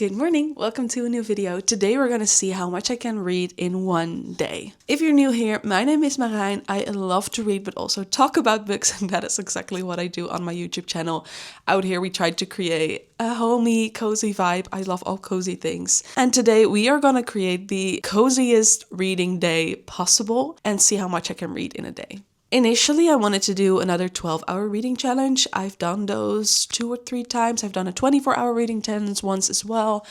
Good morning, welcome to a new video. Today we're gonna see how much I can read in one day. If you're new here, my name is Marijn. I love to read but also talk about books, and that is exactly what I do on my YouTube channel. Out here we tried to create a homey, cozy vibe. I love all cozy things. And today we are gonna create the coziest reading day possible and see how much I can read in a day. Initially, I wanted to do another 12-hour reading challenge. I've done those 2 or 3 times. I've done a 24-hour reading challenge once as well.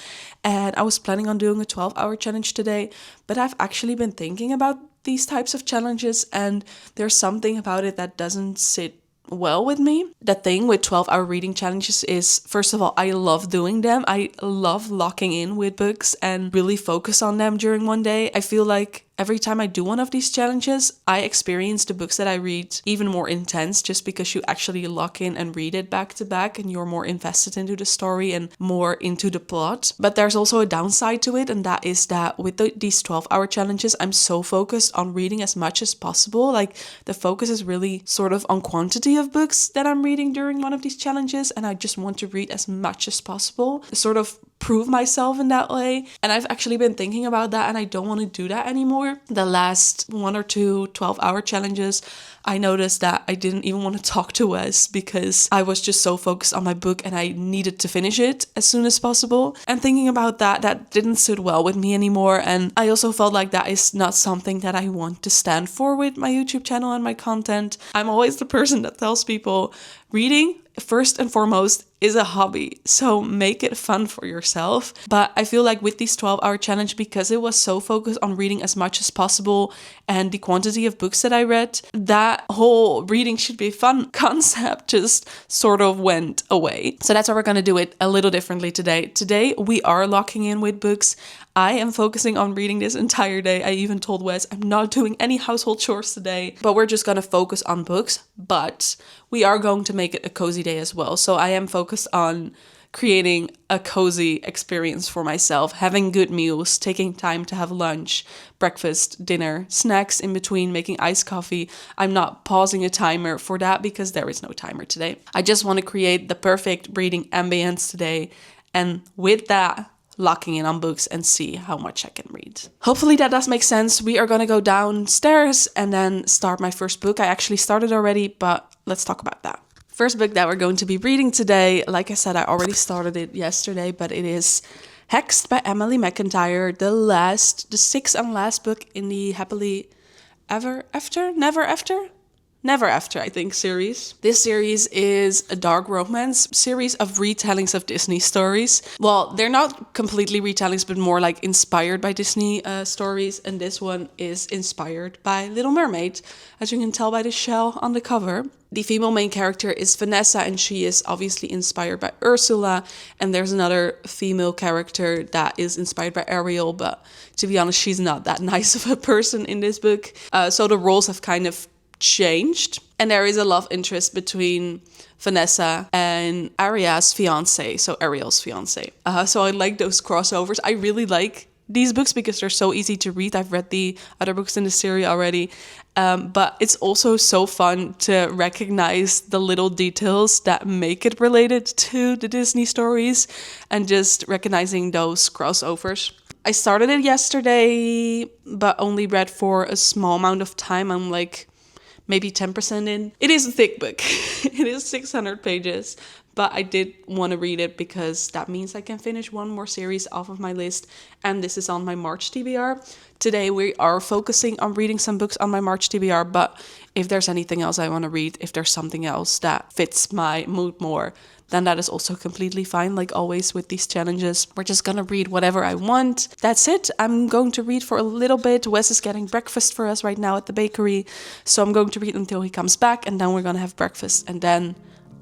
And I was planning on doing a 12-hour challenge today. But I've actually been thinking about these types of challenges, and there's something about it that doesn't sit well with me. The thing with 12-hour reading challenges is, first of all, I love doing them. I love locking in with books and really focus on them during one day. I feel like every time I do one of these challenges, I experience the books that I read even more intense, just because you actually lock in and read it back to back and you're more invested into the story and more into the plot. But there's also a downside to it, and that is that with these 12-hour challenges, I'm so focused on reading as much as possible. Like, the focus is really sort of on quantity of books that I'm reading during one of these challenges, and I just want to read as much as possible, sort of prove myself in that way. And I've actually been thinking about that, and I don't want to do that anymore. The last 1 or 2 12-hour challenges, I noticed that I didn't even want to talk to Wes because I was just so focused on my book and I needed to finish it as soon as possible. And thinking about that didn't sit well with me anymore. And I also felt like that is not something that I want to stand for with my YouTube channel and my content. I'm always the person that tells people reading, first and foremost, is a hobby. So make it fun for yourself. But I feel like with this 12-hour challenge, because it was so focused on reading as much as possible and the quantity of books that I read, that whole reading should be fun concept just sort of went away. So that's why we're going to do it a little differently today. Today, we are locking in with books. I am focusing on reading this entire day. I even told Wes I'm not doing any household chores today, but we're just going to focus on books. But we are going to make it a cozy day as well. So I am focused on creating a cozy experience for myself, having good meals, taking time to have lunch, breakfast, dinner, snacks in between, making iced coffee. I'm not pausing a timer for that because there is no timer today. I just want to create the perfect reading ambience today. And with that, locking in on books and see how much I can read. Hopefully that does make sense. We are going to go downstairs and then start my first book. I actually started already, but let's talk about that. First book that we're going to be reading today, like I said, I already started it yesterday, but it is Hexed by Emily McIntyre, the 6th and last book in the Happily Ever After? Never After, I think, series. This series is a dark romance series of retellings of Disney stories. Well, they're not completely retellings, but more like inspired by Disney stories. And this one is inspired by Little Mermaid, as you can tell by the shell on the cover. The female main character is Vanessa, and she is obviously inspired by Ursula. And there's another female character that is inspired by Ariel, but to be honest, she's not that nice of a person in this book. So the roles have kind of changed, and there is a love interest between Vanessa and Ariel's fiance, so Ariel's fiance. So I like those crossovers. I really like these books because they're so easy to read. I've read the other books in the series already, but it's also so fun to recognize the little details that make it related to the Disney stories and just recognizing those crossovers. I started it yesterday, but only read for a small amount of time. I'm like maybe 10% in. It is a thick book. It is 600 pages, but I did want to read it because that means I can finish one more series off of my list, and this is on my March TBR. Today we are focusing on reading some books on my March TBR, but if there's anything else I want to read, if there's something else that fits my mood more, then that is also completely fine. Like always with these challenges, we're just gonna read whatever I want. That's it. I'm going to read for a little bit. Wes is getting breakfast for us right now at the bakery, so I'm going to read until he comes back, and then we're gonna have breakfast, and then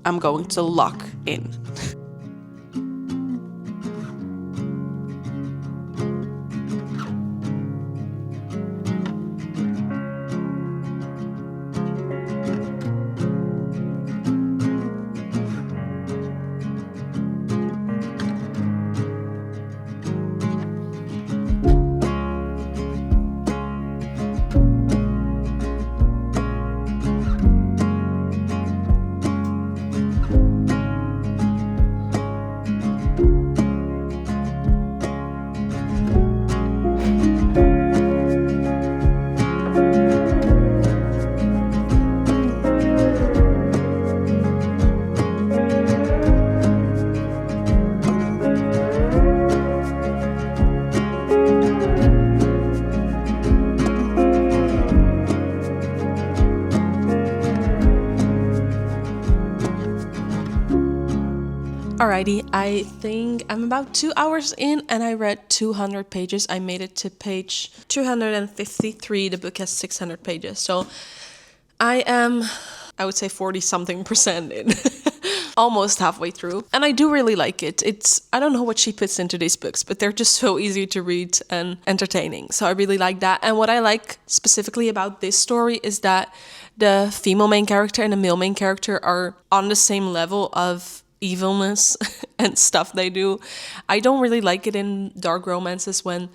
I'm going to lock in. Alrighty, I think I'm about 2 hours in and I read 200 pages. I made it to page 253. The book has 600 pages. So I am, I would say 40-something% in. Almost halfway through. And I do really like it. I don't know what she puts into these books, but they're just so easy to read and entertaining. So I really like that. And what I like specifically about this story is that the female main character and the male main character are on the same level of evilness and stuff they do. I don't really like it in dark romances when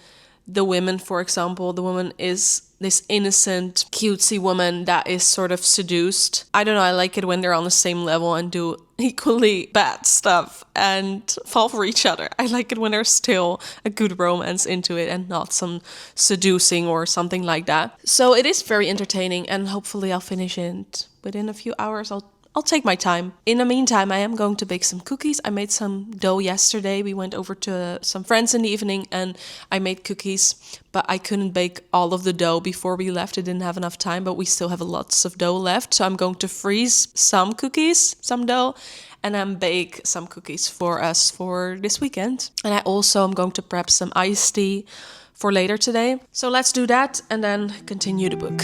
the women, for example, the woman is this innocent, cutesy woman that is sort of seduced. I don't know, I like it when they're on the same level and do equally bad stuff and fall for each other. I like it when there's still a good romance into it and not some seducing or something like that. So it is very entertaining and hopefully I'll finish it within a few hours. I'll take my time. In the meantime, I am going to bake some cookies. I made some dough yesterday. We went over to some friends in the evening and I made cookies, but I couldn't bake all of the dough before we left. I didn't have enough time, but we still have lots of dough left. So I'm going to freeze some cookies, some dough, and then bake some cookies for us for this weekend. And I also am going to prep some iced tea for later today. So let's do that and then continue the book.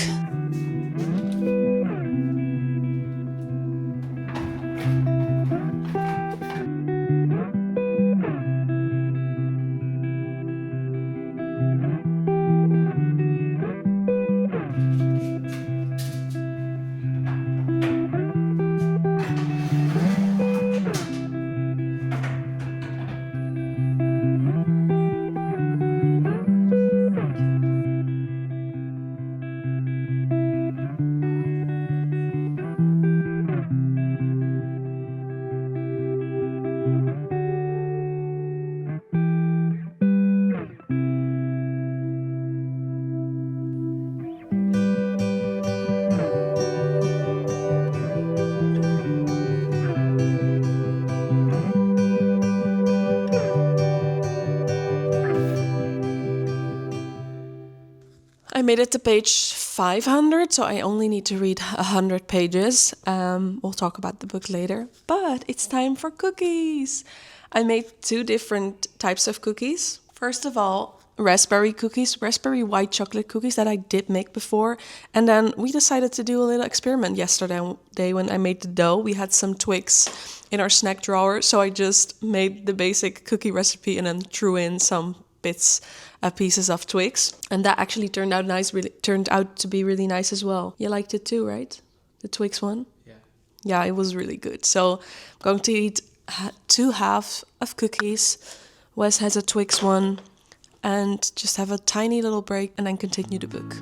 I made it to page 500, so I only need to read 100 pages. We'll talk about the book later, but it's time for cookies. I made 2 different types of cookies. First of all, raspberry cookies, raspberry white chocolate cookies that I did make before. And then we decided to do a little experiment yesterday when I made the dough. We had some Twix in our snack drawer, so I just made the basic cookie recipe and then threw in some pieces of Twix, and that actually turned out to be really nice as well. You liked it too, right? The Twix one? Yeah, it was really good. So I'm going to eat 2 halves of cookies. Wes has a Twix one, and just have a tiny little break and then continue the book.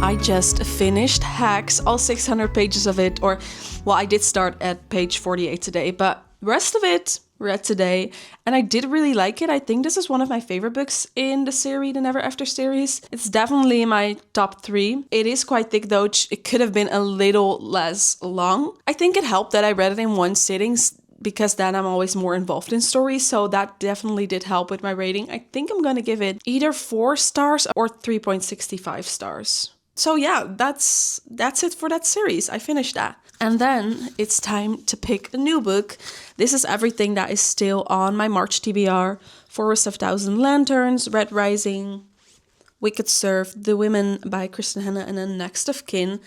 I just finished Hacks, all 600 pages of it, I did start at page 48 today, but the rest of it read today, and I did really like it. I think this is one of my favorite books in the series, the Never After series. It's definitely in my top 3. It is quite thick though, it could have been a little less long. I think it helped that I read it in one sitting, because then I'm always more involved in stories, so that definitely did help with my rating. I think I'm gonna give it either 4 stars or 3.65 stars. So yeah, that's it for that series. I finished that. And then it's time to pick a new book. This is everything that is still on my March TBR. Forest of Thousand Lanterns, Red Rising, Wicked Serve, The Women by Kristen Hanna, and then Next of Kin.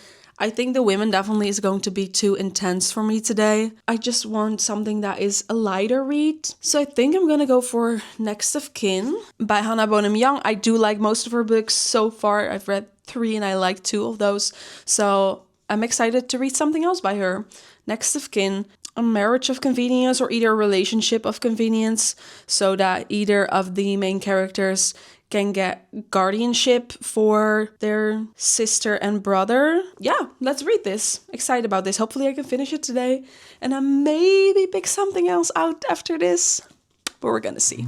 I think the women definitely is going to be too intense for me today. I just want something that is a lighter read. So I think I'm gonna go for Next of Kin by Hannah Bonham Young. I do like most of her books so far. I've read 3 and I like 2 of those. So I'm excited to read something else by her. Next of Kin, a marriage of convenience or either a relationship of convenience, so that either of the main characters can get guardianship for their sister and brother. Yeah, let's read this. Excited about this. Hopefully I can finish it today and I maybe pick something else out after this, but we're gonna see.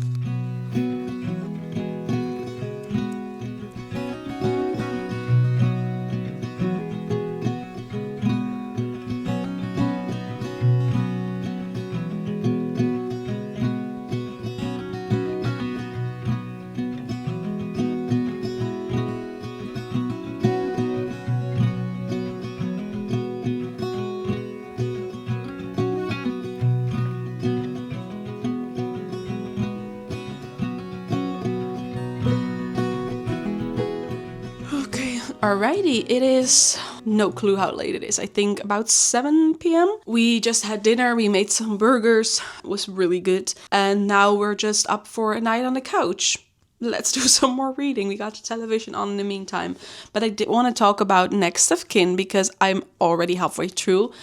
Alrighty, it is no clue how late it is. I think about 7 p.m. We just had dinner, we made some burgers, it was really good. And now we're just up for a night on the couch. Let's do some more reading. We got the television on in the meantime. But I did want to talk about Next of Kin because I'm already halfway through.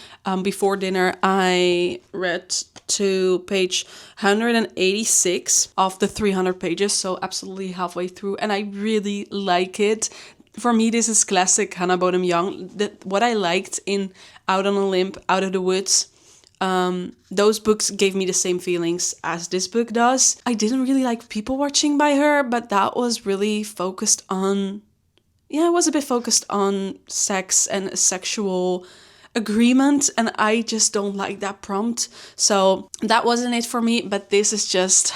Before dinner, I read to page 186 of the 300 pages. So absolutely halfway through. And I really like it. For me, this is classic Hannah Bonham Young. What I liked in Out on a Limb, Out of the Woods, those books gave me the same feelings as this book does. I didn't really like People Watching by her, but that was really focused on... Yeah, it was a bit focused on sex and a sexual agreement, and I just don't like that prompt. So that wasn't it for me, but this is just...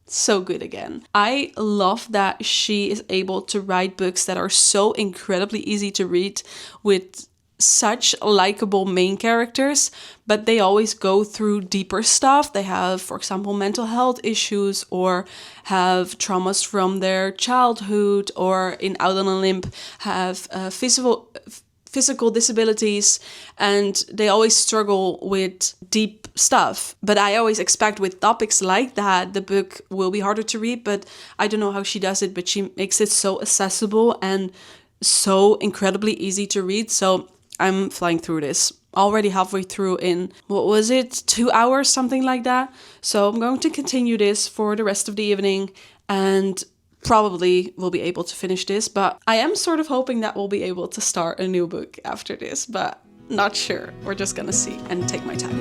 so good again. I love that she is able to write books that are so incredibly easy to read with such likable main characters, but they always go through deeper stuff. They have, for example, mental health issues or have traumas from their childhood, or in Out on a Limb have physical disabilities, and they always struggle with deep stuff. But I always expect with topics like that, the book will be harder to read, but I don't know how she does it, but she makes it so accessible and so incredibly easy to read. So I'm flying through this. Already halfway through in, what was it, 2 hours, something like that. So I'm going to continue this for the rest of the evening and probably will be able to finish this, but I am sort of hoping that we'll be able to start a new book after this, but not sure. We're just gonna see and take my time.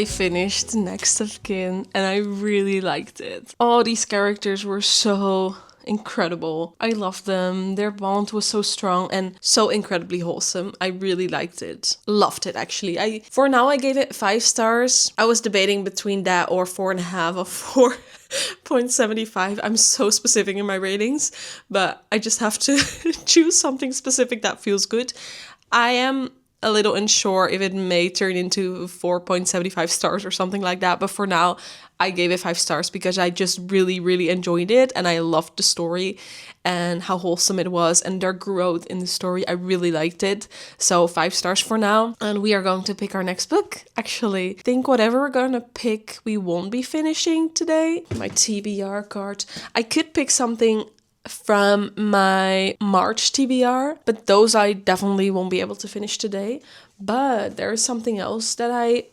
I finished Next of Kin and I really liked it. All these characters were so incredible. I loved them. Their bond was so strong and so incredibly wholesome. I really liked it. Loved it, actually. For now, I gave it 5 stars. I was debating between that or 4.5 or 4.75. I'm so specific in my ratings, but I just have to choose something specific that feels good. I am a little unsure if it may turn into 4.75 stars or something like that. But for now, I gave it 5 stars because I just really, really enjoyed it. And I loved the story and how wholesome it was and their growth in the story. I really liked it. So 5 stars for now. And we are going to pick our next book. Actually, I think whatever we're going to pick, we won't be finishing today. My TBR card. I could pick something from my March TBR, but those I definitely won't be able to finish today. But there is something else that I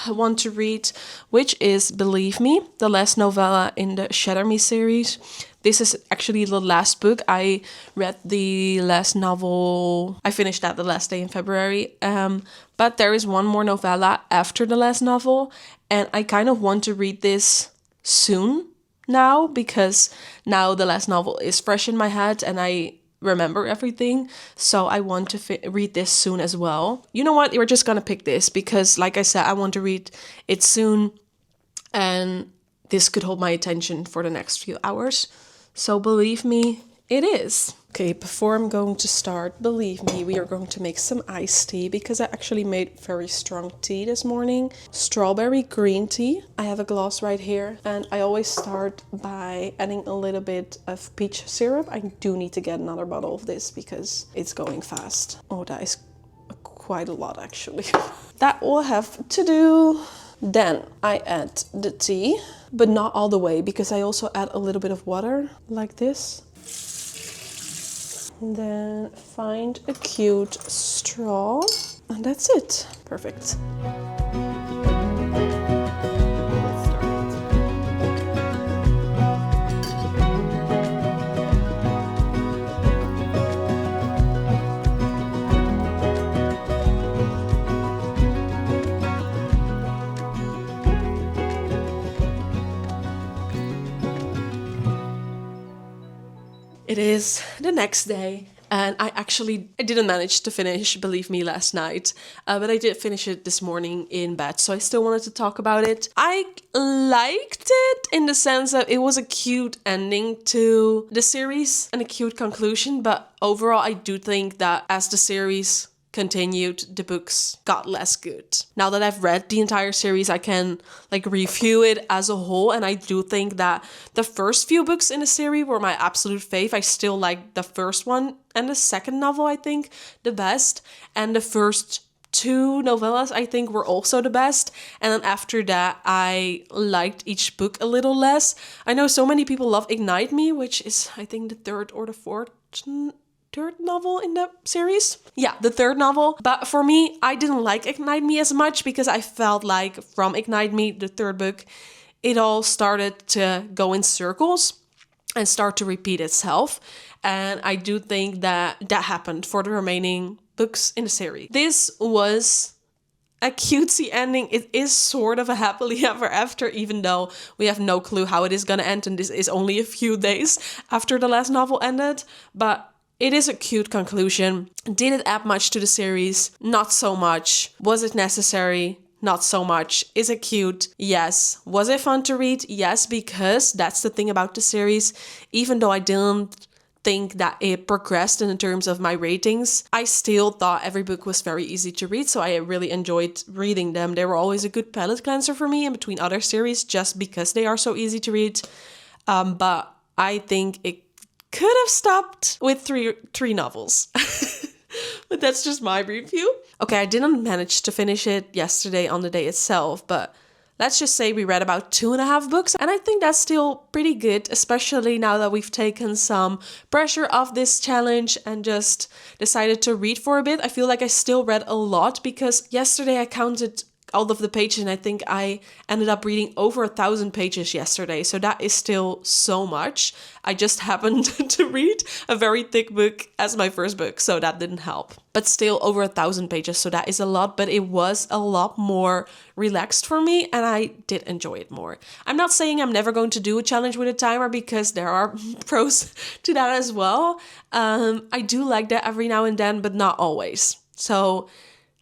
want to read, which is Believe Me, the last novella in the Shatter Me series. This is actually the last book. I read the last novel. I finished that the last day in February. But there is one more novella after the last novel. And I kind of want to read this soon now, because now the last novel is fresh in my head and I remember everything. So I want to read this soon as well. You know what? We're just gonna pick this because, like I said, I want to read it soon. And this could hold my attention for the next few hours. So Believe Me, it is. Okay, before I'm going to start Believe Me, we are going to make some iced tea because I actually made very strong tea this morning. Strawberry green tea. I have a glass right here, and I always start by adding a little bit of peach syrup. I do need to get another bottle of this because it's going fast. Oh, that is quite a lot actually. That will have to do. Then I add the tea, but not all the way because I also add a little bit of water like this. And then find a cute straw, and that's it. Perfect. It is the next day, and I didn't manage to finish Believe Me last night, but I did finish it this morning in bed, so I still wanted to talk about it. I liked it in the sense that it was a cute ending to the series and a cute conclusion, but overall I do think that as the series continued, the books got less good. Now that I've read the entire series, I can review it as a whole, and I do think that the first few books in the series were my absolute fave. I still like the first one and the second novel, I think, the best, and the first two novellas I think were also the best, and then after that I liked each book a little less. I know so many people love Ignite Me, which is I think the third or the third novel in the series. Yeah, the third novel. But for me, I didn't like Ignite Me as much because I felt like from Ignite Me, the third book, it all started to go in circles and start to repeat itself. And I do think that that happened for the remaining books in the series. This was a cutesy ending. It is sort of a happily ever after, even though we have no clue how it is gonna end, and this is only a few days after the last novel ended. But it is a cute conclusion. Did it add much to the series? Not so much. Was it necessary? Not so much. Is it cute? Yes. Was it fun to read? Yes, because that's the thing about the series. Even though I didn't think that it progressed in terms of my ratings, I still thought every book was very easy to read, so I really enjoyed reading them. They were always a good palate cleanser for me in between other series just because they are so easy to read. But I think it could have stopped with three novels. But that's just my review. Okay, I didn't manage to finish it yesterday on the day itself, but let's just say we read about 2.5 books, and I think that's still pretty good, especially now that we've taken some pressure off this challenge and just decided to read for a bit. I feel like I still read a lot because yesterday I counted all of the pages, and I think I ended up reading over 1,000 pages yesterday. So that is still so much. I just happened to read a very thick book as my first book, so that didn't help. But still over 1,000 pages, so that is a lot, but it was a lot more relaxed for me, and I did enjoy it more. I'm not saying I'm never going to do a challenge with a timer, because there are pros to that as well. I do like that every now and then, but not always. So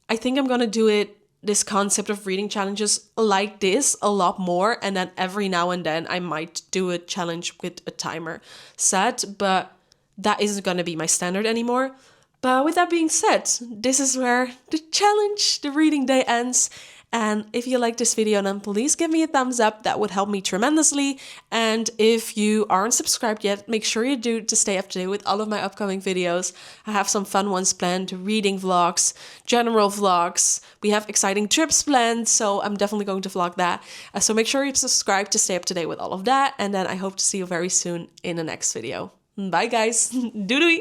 I think I'm gonna do this concept of reading challenges like this a lot more, and then every now and then I might do a challenge with a timer set, but that isn't going to be my standard anymore. But with that being said, this is where the challenge, the reading day ends. And if you like this video, then please give me a thumbs up. That would help me tremendously. And if you aren't subscribed yet, make sure you do to stay up to date with all of my upcoming videos. I have some fun ones planned, reading vlogs, general vlogs. We have exciting trips planned, so I'm definitely going to vlog that. So make sure you subscribe to stay up to date with all of that. And then I hope to see you very soon in the next video. Bye guys. Doei doei.